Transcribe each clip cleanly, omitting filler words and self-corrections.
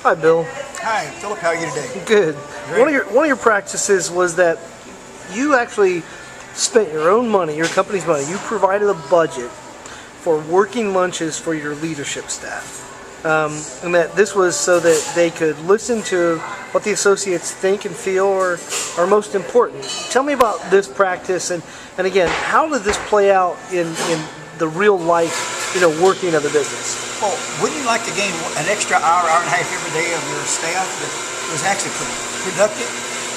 Hi, Bill. Hi, Philip. How are you today? Good. Great. One of your practices was that you actually spent your own money, your company's money. You provided a budget for working lunches for your leadership staff. And that this was so that they could listen to what the associates think and feel are most important. Tell me about this practice, and again, how did this play out in the real life, working of the business? Well, wouldn't you like to gain an extra hour, hour and a half every day of your staff that was actually productive?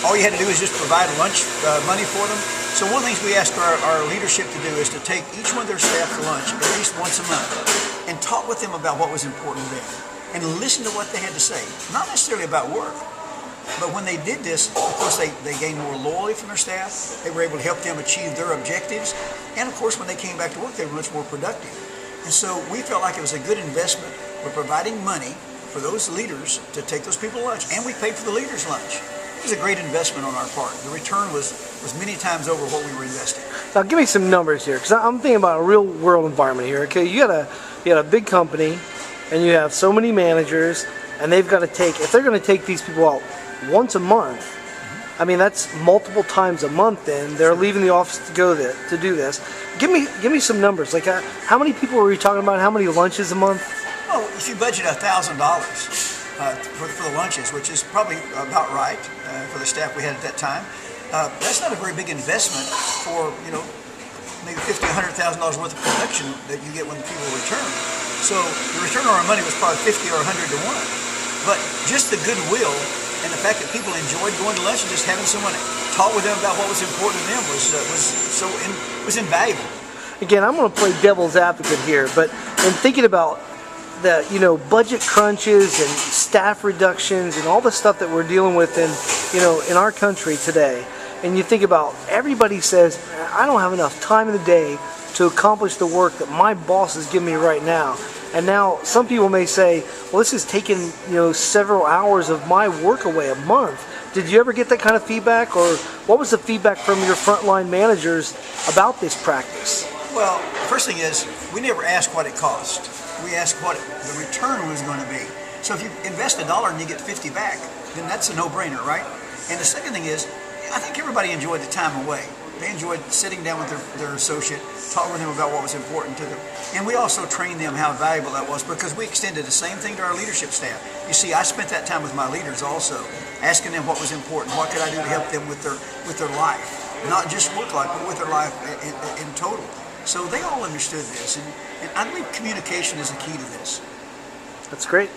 All you had to do is just provide lunch money for them. So one of the things we ask our leadership to do is to take each one of their staff to lunch at least once a month and talk with them about what was important to them and listen to what they had to say. Not necessarily about work, but when they did this, of course, they gained more loyalty from their staff. They were able to help them achieve their objectives. And of course, when they came back to work, they were much more productive. And so we felt like it was a good investment. We're providing money for those leaders to take those people to lunch, and we paid for the leaders' lunch. It was a great investment on our part. The return was many times over what we were investing. Now, give me some numbers here, because I'm thinking about a real world environment here. Okay, you got a big company, and you have so many managers, and they've got to if they're going to take these people out once a month. I mean, that's multiple times a month. Then they're leaving the office to go to do this. Give me some numbers. Like, how many people were you talking about? How many lunches a month? Well, if you budget $1,000 for the lunches, which is probably about right for the staff we had at that time, that's not a very big investment for maybe $50,000, $100,000 worth of production that you get when the people return. So the return on our money was probably 50 or 100 to 1. But just the goodwill and the fact that people enjoyed going to lunch and just having someone talk with them about what was important to them was invaluable. Again, I'm going to play devil's advocate here, but in thinking about the budget crunches and staff reductions and all the stuff that we're dealing with in our country today, and you think about everybody says, I don't have enough time in the day to accomplish the work that my boss is giving me right now. And now some people may say, well, this is taking several hours of my work away a month. Did you ever get that kind of feedback, or what was the feedback from your frontline managers about this practice? Well, the first thing is, we never asked what it cost. We asked what the return was going to be. So if you invest $1 and you get 50 back, then that's a no-brainer, right? And the second thing is, I think everybody enjoyed the time away. They enjoyed sitting down with their associate, talking with them about what was important to them. And we also trained them how valuable that was, because we extended the same thing to our leadership staff. You see, I spent that time with my leaders also, asking them what was important, what could I do to help them with their life, not just work life, but with their life in total. So they all understood this, and I believe communication is the key to this. That's great.